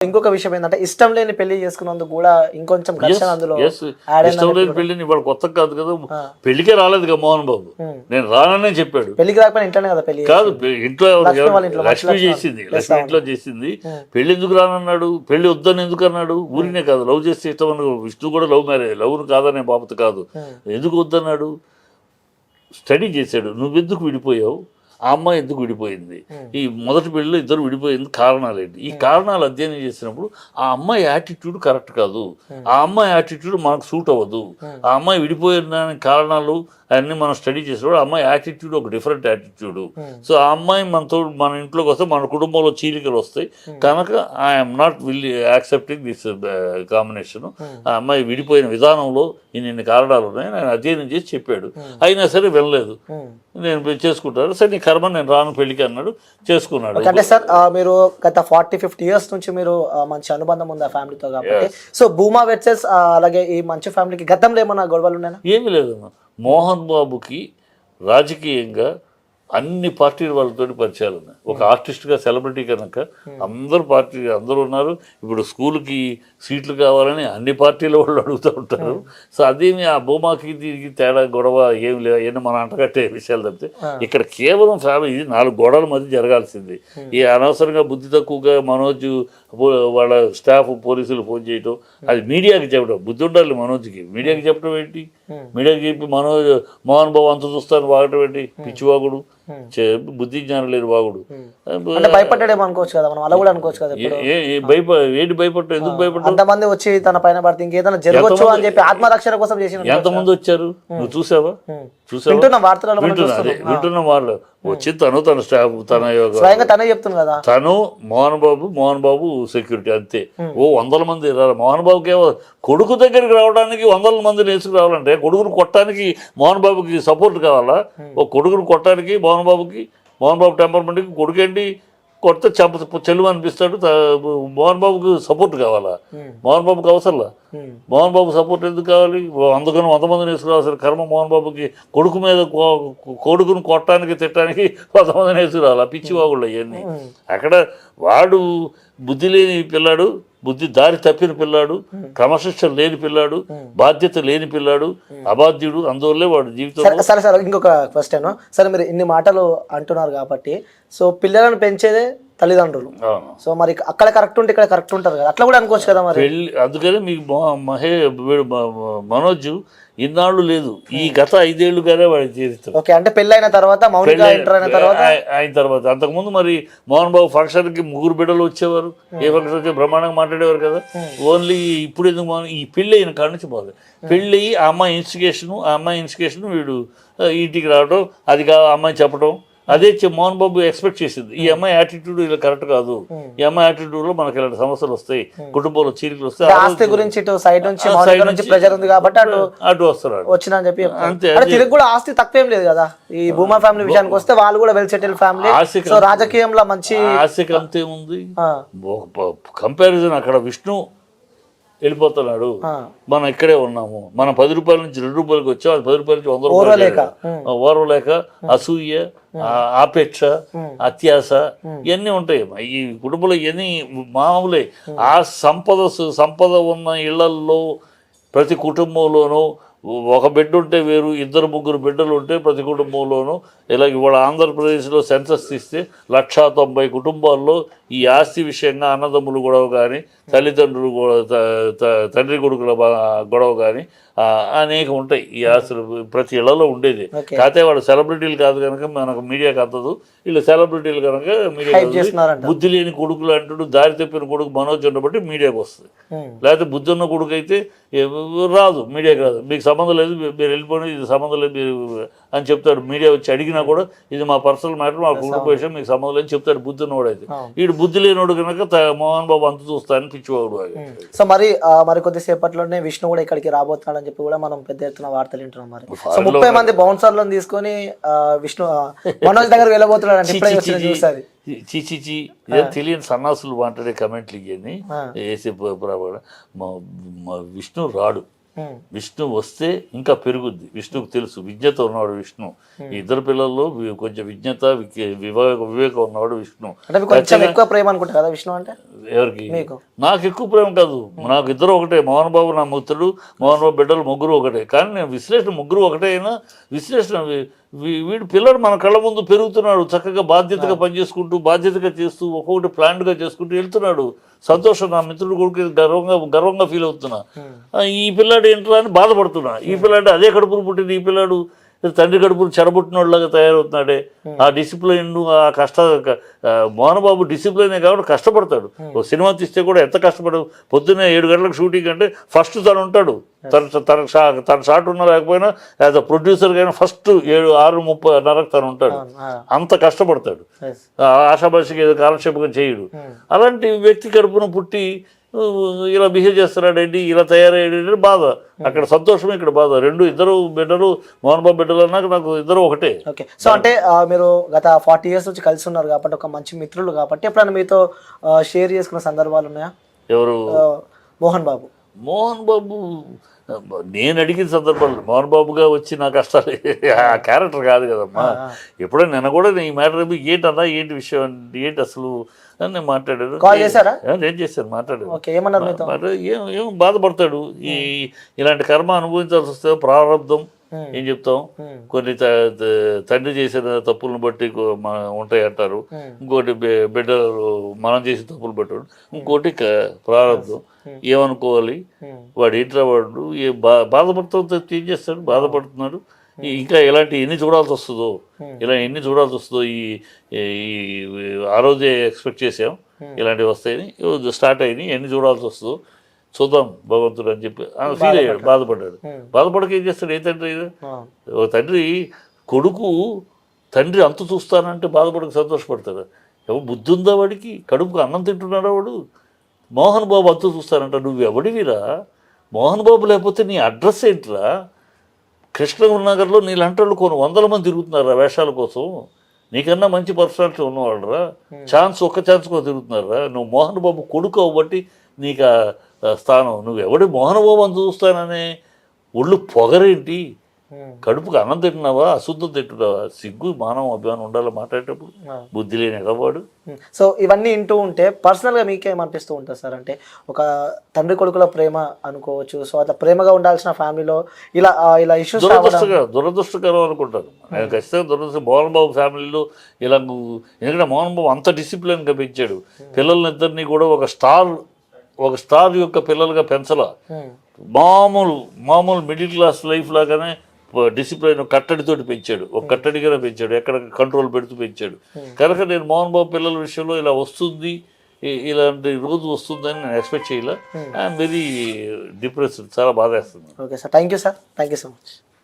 ఇంకొక విషయం ఏంటంటే ఇష్టం లేని పెళ్లి చేసుకున్నందుకు కూడా ఇంకొంచెం ఘర్షణ అందులో ఇష్టం లేని పెళ్లిని ఇవాళ కొత్త కాదు కదా, పెళ్లికే రాలేదు కదా మోహన్ బాబు. నేను రాననే చెప్పాడు. పెళ్లికి రాకపోయినా ఇంట్లోనే కదా పెళ్లి కాదు, ఇంట్లో లక్ష్మి చేసింది, లక్ష్మి ఇంట్లో చేసింది. పెళ్లి ఎందుకు రానన్నాడు, పెళ్లి వద్దని ఎందుకు అన్నాడు? ఊరినే కాదు, లవ్ చేస్తే ఇష్టం అన్నాడు. విష్ణు కూడా లవ్ మ్యారేజ్, లవ్ కాదనే బాబత కాదు. ఎందుకు వద్దన్నాడు? స్టడీ చేశాడు. నువ్వెందుకు విడిపోయావు, ఆ అమ్మాయి ఎందుకు విడిపోయింది, ఈ మొదటి పెళ్ళిలో ఇద్దరు విడిపోయింది కారణాలు ఏంటి, ఈ కారణాలు అధ్యయనం చేసినప్పుడు ఆ అమ్మాయి యాటిట్యూడ్ కరెక్ట్ కాదు, ఆ అమ్మాయి యాటిట్యూడ్ మనకు సూట్ అవ్వదు, ఆ అమ్మాయి విడిపోయిన కారణాలు అన్నీ మనం స్టడీ చేసినప్పుడు ఆ అమ్మాయి యాటిట్యూడ్ ఒక డిఫరెంట్ యాటిట్యూడ్. సో ఆ అమ్మాయి మనతో మన ఇంట్లోకి వస్తే మన కుటుంబంలో చీలికలు వస్తాయి కనుక I'm not accepting this combination. ఆ అమ్మాయి విడిపోయిన విధానంలో ఇన్ని కారణాలు ఉన్నాయి నేను అధ్యయనం చేసి చెప్పాడు. అయినా సరే వెళ్ళలేదు. నేను చేసుకుంటాను, సరే నీ కర్మ, నేను రాను పెళ్లికి అన్నాడు, చేసుకున్నాడు. అంటే సార్ మీరు గత 40-50 years నుంచి మీరు మంచి అనుబంధం ఉంది ఆ ఫ్యామిలీతో కాబట్టి, సో భూమా వర్సెస్ అలాగే ఈ మంచి ఫ్యామిలీకి గతంలో ఏమన్నా గొడవలు ఉన్నాయా? ఏమీ లేదు. మోహన్ బాబుకి రాజకీయంగా అన్ని పార్టీల వాళ్ళతో పరిచయాలు ఉన్నాయి. ఒక ఆర్టిస్ట్గా సెలబ్రిటీ కనుక అందరూ ఉన్నారు. ఇప్పుడు స్కూల్కి సీట్లు కావాలని అన్ని పార్టీల వాళ్ళు అడుగుతూ ఉంటారు. సో అదేమి ఆ భూమాకి దీనికి తేడా గొడవ ఏమి లేదు, అవన్నీ మనం అంటగట్టే విషయాలు తప్పితే ఇక్కడ కేవలం ఫ్యామిలీ. ఇది 4 గోడల మధ్య జరగాల్సింది. ఈ అనవసరంగా బుద్ధి తక్కువగా మనోజ్ వాళ్ళ స్టాఫ్ పోలీసులు ఫోన్ చేయటం, అది మీడియాకి చెప్పడం. బుద్ధి ఉండాలి మనోజ్కి, మీడియాకి చెప్పడం ఏంటి? మీడియాకి చెప్పి మోహన్ బాబు అంత చూస్తాను వాగటం ఏంటి? పిచ్చివాగుడు, బుద్ధి జ్ఞానం లేదు వాగుడు. భయపడ్డాడేమో అనుకోవచ్చు కదా మనం, అలా కూడా అనుకోవచ్చు కదా. ఏంటి భయపడ్డా, ఎందుకు భయపడ్డా? అంతమంది వచ్చి తన పైన పడితే ఇంకేదైనా జరగచ్చు అని చెప్పి ఆత్మరక్షణ కోసం చేసిన ఎంతమంది వచ్చారు నువ్వు చూసావా? వింటున్న వార్తలలో వింటున్న వాళ్ళు వచ్చి తన స్టాఫ్ తనే చెప్తుంది కదా, తను మోహన్ బాబు సెక్యూరిటీ అంతే. 100 మంది మోహన్ బాబుకి కొడుకు దగ్గరికి రావడానికి 100 మంది నేర్చుకు రావాలంటే కొడుకును కొట్టడానికి మోహన్ బాబుకి సపోర్ట్ కావాలా? ఒక కొడుకును కొట్టడానికి మోహన్ బాబు టెంపర్మెంట్కి కొడుకేంటి కొడితే చెల్లు అనిపిస్తాడు. మోహన్ బాబుకి సపోర్ట్ కావాలా? మోహన్ బాబుకి అవసరంలా. మోహన్ బాబు సపోర్ట్ ఎందుకు కావాలి? అందుకని 100 మంది నేర్చుకోవాల్సిన కర్మ మోహన్ బాబుకి. కొడుకును కొట్టడానికి తిట్టడానికి 100 మంది నేర్చుకురావాలి. పిచ్చి వాగుళ్ళు అవన్నీ. అక్కడ వాడు బుద్ధి లేని పిల్లాడు, బుద్ధి దారి తప్పిన పిల్లాడు, క్రమశిక్షణ లేని పిల్లాడు, బాధ్యత లేని పిల్లాడు, అబాధ్యుడు. అందువల్లే వాడు జీవితం. సరే ఇంకొక క్వశ్చన్. సరే మీరు ఇన్ని మాటలు అంటున్నారు కాబట్టి, సో పిల్లలను పెంచేదే తల్లిదండ్రులు. సో మరి అక్కడ కరెక్ట్ ఉంటే ఇక్కడ కరెక్ట్ ఉంటారు కదా, అట్లా కూడా అనుకోవచ్చు కదా మరి. అందుకని మీకు మనోజ్ ఇన్నాళ్ళు లేదు, ఈ గత 5 ఏళ్ళుగానే వాడి జీవితం. ఓకే, అంటే పెళ్ళైన తర్వాత అయిన తర్వాత అంతకుముందు మరి మోహన్ బాబు ఫంక్షన్కి 3 బిడ్డలు వచ్చేవారు. ఏ ఫంక్షన్కి బ్రహ్మాండంగా మాట్లాడేవారు కదా. ఓన్లీ ఇప్పుడు ఎందుకు ఈ పెళ్ళి అయిన కాడ నుంచి పోదు. పెళ్ళి ఆ అమ్మాయి ఇన్స్టిగేషన్ వీడు ఇంటికి రావడం, అది అమ్మాయి చెప్పడం, అదే మోహన్ బాబు ఎక్స్పెక్ట్ చేసింది. ఈ అమ్మాయి యాటిట్యూడ్ ఇలా కరెక్ట్ కాదు, ఈ అమ్మాయి యాటిట్యూడ్ లో మనకి ఇలాంటి సమస్యలు వస్తాయి, కుటుంబంలో చీలికలు వస్తాయి. ఆస్తి గురించి సైడ్ నుంచి ప్రెజర్ ఉంది కాబట్టి అటు వస్తారు వచ్చిన చెప్పి అంతే. తిరిగి కూడా ఆస్తి తక్కువేం లేదు కదా. ఈ భూమా ఫ్యామిలీ విషయానికి వస్తే వాళ్ళు కూడా వెల్ సెటిల్ ఫ్యామిలీ. రాజకీయంలో మంచి ఆస్తికి అంతే ఉంది. కంపారిజన్ అక్కడ విష్ణు వెళ్ళిపోతున్నాడు, మనం ఇక్కడే ఉన్నాము. మనం 10 రూపాయల నుంచి 2 రూపాయలకి వచ్చాం, అది 10 రూపాయల నుంచి 100 రూపాయలు. ఓర్వలేక అసూయ, ఆపేక్ష, అత్యాస ఇవన్నీ ఉంటాయి ఈ కుటుంబంలో. ఇవన్నీ మామూలే. ఆ సంపద ఉన్న ఇళ్లల్లో ప్రతి కుటుంబంలోనూ ఒక బిడ్డ ఉంటే వేరు, 2-3 బిడ్డలు ఉంటే ప్రతి కుటుంబంలోనూ. ఇలాగ ఇవాళ ఆంధ్రప్రదేశ్లో సెన్సస్ తీస్తే 190 కుటుంబాల్లో ఈ ఆస్తి విషయంగా అన్నదమ్ములు గొడవ కానీ, తల్లిదండ్రులు తండ్రి కొడుకుల గొడవ కానీ అనేక ఉంటాయి. ఈ ఆస్తులు ప్రతి ఇళ్లలో ఉండేది. కాకపోతే వాళ్ళు సెలబ్రిటీలు కాదు కనుక మనకు మీడియాకి అందదు. వీళ్ళు సెలబ్రిటీలు కనుక మీడియా. బుద్ధి లేని కొడుకులు అంటాడు, దారి తప్పిన కొడుకు మనోజ్ ఉండబట్టి మీడియాకి వస్తుంది. లేకపోతే బుద్ధి ఉన్న కొడుకు అయితే రాదు, మీడియాకి రాదు. మీకు సంబంధం లేదు, మీరు వెళ్ళిపోయినా ఇది సంబంధం లేదు మీరు అని చెప్తాడు. మీడియా వచ్చి అడిగినా కూడా ఇది మా పర్సనల్ మ్యాటర్, మా కుటుంబ విషయం, మీకు సంబంధం లేదు చెప్తాడు బుద్ధి ఉన్నవాడు అయితే. వీడు బుద్ధి లేనివాడు కనుక మోహన్ బాబు అంత చూస్తానని పిచ్చివాడు. సో మరి కొద్దిసేపట్లోనే విష్ణు కూడా ఇక్కడికి రాబోతున్నాడని చెప్పి కూడా మనం పెద్ద ఎత్తున వార్తలు వింటున్నాం. మరి సో 30 మంది బౌన్సర్లను తీసుకొని విష్ణు మనోజ్ దగ్గర వెళ్ళబోతున్నాడు అంటే చూసారు. చీచి తెలియని సన్నాసులు మాట్లాడే కమెంట్లు ఇవన్నీ వేసే విష్ణు రాడు. విష్ణు వస్తే ఇంకా పెరుగుద్ది. విష్ణుకు తెలుసు, విజ్ఞత ఉన్నవాడు విష్ణు. ఈ ఇద్దరు పిల్లల్లో కొంచెం విజ్ఞత వివేకం ఉన్నవాడు విష్ణు. అంటే కొంచెం ఎక్కువ ప్రేమ అనుకుంటా కదా విష్ణు అంటే ఎవరికి? నాకు ఎక్కువ ప్రేమ కాదు, నాకు ఇద్దరు ఒకటే. మోహన్ బాబు నా మిత్రుడు, మోహన్ బాబు బిడ్డలు ముగ్గురు ఒకటే. కానీ నేను విశ్లేషణ ముగ్గురు ఒకటే అయినా విశ్లేషణ వీడు పిల్లడు మన కళ్ళ ముందు పెరుగుతున్నాడు, చక్కగా బాధ్యతగా పనిచేసుకుంటూ బాధ్యతగా చేస్తూ ఒక్కొక్కటి ప్లాన్డ్గా చేసుకుంటూ వెళ్తున్నాడు. సంతోషం, నా మిత్రుడు కొడుకు గర్వంగా ఫీల్ అవుతున్నా. ఈ పిల్లాడు ఏంట్రా అని బాధపడుతున్నా. ఈ పిల్లాడు అదే కడుపును పుట్టింది, ఈ పిల్లాడు తండ్రి కడుపును చెడబుట్టినోళ్ళగా తయారవుతున్నాడే. ఆ డిసిప్లైన్, ఆ మోహన్ బాబు డిసిప్లైనే కాబట్టి కష్టపడతాడు. ఒక సినిమా తీస్తే కూడా ఎంత కష్టపడదు. పొద్దున్నే 7 గంటలకు షూటింగ్ అంటే ఫస్ట్ తను ఉంటాడు. తన షాట్ ఉన్నా లేకపోయినా యాజ్ అ ప్రొడ్యూసర్గా అయినా ఫస్ట్ 6:30 తను ఉంటాడు. అంత కష్టపడతాడు. ఆశాభాషకి ఏదో కాలక్షేపంగా చేయడు. అలాంటి వ్యక్తి కడుపున పుట్టి ఇలా బిహేవ్ చేస్తున్నాడేంటి, ఇలా తయారయ్యాడు బాధ. అక్కడ సంతోషం, ఇక్కడ బాధ. ఇద్దరు బిడ్డలు, మోహన్ బాబు బిడ్డలు అన్నాక నాకు ఇద్దరు ఒకటే. ఓకే. సో అంటే మీరు గత 40 years నుంచి కలిసి ఉన్నారు కాబట్టి, ఒక మంచి మిత్రులు కాబట్టి, ఎప్పుడైనా మీతో షేర్ చేసుకున్న సందర్భాలు ఉన్నాయా? ఎవరు? మోహన్ బాబు. మోహన్ బాబు నేను అడిగిన సందర్భాలు, మోహన్ బాబుగా వచ్చి నా కష్టాలు ఆ క్యారెక్టర్ కాదు కదమ్మా. ఎప్పుడైనా నిన్న కూడా ఈ మ్యాటర్ ఏంటన్నా, ఏంటి విషయం, ఏంటి అసలు అని నేను మాట్లాడాను. నేను చేశాను, మాట్లాడాను. ఏం బాధపడతాడు. ఇలాంటి కర్మ అనుభవించాల్సి వస్తే ప్రారంధం ఏం చెప్తాం. కొన్ని తండ్రి చేసిన తప్పులను బట్టి ఉంటాయి అంటారు. ఇంకోటి బిడ్డలు మనం చేసిన తప్పులు పెట్టాడు. ఇంకోటి ప్రారంధం. ఏమనుకోవాలి, వాడు ఏంట్రా వాడు బాధపడుతూ ఏం చేస్తాడు, బాధపడుతున్నాడు. ఇంకా ఇలాంటి ఎన్ని చూడాల్సి వస్తుందో, ఆ రోజే ఎక్స్పెక్ట్ చేసాం ఇలాంటివి వస్తాయని, స్టార్ట్ అయినాయి, ఎన్ని చూడాల్సి వస్తుందో చూద్దాం భగవంతుడు అని చెప్పి ఫీల్ అయ్యాడు, బాధపడ్డాడు. బాధపడక ఏం చేస్తాడు? ఏ తండ్రి? ఒక తండ్రి కొడుకు తండ్రి అంతు చూస్తానంటే బాధపడక సంతోషపడతాడు. ఎవరు బుద్ధి ఉందా వాడికి? కడుపుకు అన్నం తింటున్నాడా వాడు? మోహన్ బాబు అంతు చూస్తానంట. నువ్వు ఎవడివిరా? మోహన్ బాబు లేకపోతే నీ అడ్రస్ ఏంట్రా? కృష్ణనగర్లో నీలాంటి వాళ్ళు కొన్ని 100 మంది తిరుగుతున్నారా వేషాల కోసం? నీకన్నా మంచి పర్సనాలిటీ ఉన్నవాళ్ళరా, ఒక్క ఛాన్స్ కూడా తిరుగుతున్నారా? నువ్వు మోహన్ బాబు కొడుకు అవ్వబట్టి నీకు ఆ స్థానం. నువ్వు ఎవడి మోహన్ బాబు అని చూస్తాననే ఒళ్ళు పొగరేంటి? కడుపుకు అన్నం తింటున్నావా, అశుద్ధం తింటున్నావా? సిగ్గు, మానవ అభిమానం ఉండాలి మాట్లాడేటప్పుడు. బుద్ధి లేని ఎగవాడు. సో ఇవన్నీ వింటూ ఉంటే పర్సనల్గా మీకేమనిపిస్తూ ఉంటుంది సార్? అంటే ఒక తండ్రి కొడుకుల ప్రేమ అనుకోవచ్చు. సో అట్లా ప్రేమగా ఉండాల్సిన ఫ్యామిలీలో ఇలా ఇష్యూస్ దురదృష్టకరం అనుకుంటాను నేను. ఖచ్చితంగా దురదృష్టం. మోహన్ బాబు ఫ్యామిలీలో ఇలా ఎందుకంటే మోహన్ బాబు అంత డిసిప్లిన్గా పెంచాడు. పిల్లలిద్దరినీ కూడా ఒక స్టార్ యొక్క పిల్లలుగా పెంచలా. మామూలు మిడిల్ క్లాస్ లైఫ్ లాగానే డిసిప్లైన్ కట్టడితోటి పెంచాడు. ఒక కట్టడిగానే పెంచాడు, ఎక్కడ కంట్రోల్ పెడుతూ పెంచాడు. కనుక నేను మోహన్ బాబు పిల్లల విషయంలో ఇలా వస్తుంది, ఇలాంటి రోజు వస్తుందని నేను ఎక్స్పెక్ట్ చేయలే. I'm very depressed. చాలా బాధేస్తుంది. Okay sir, thank you sir, thank you so much.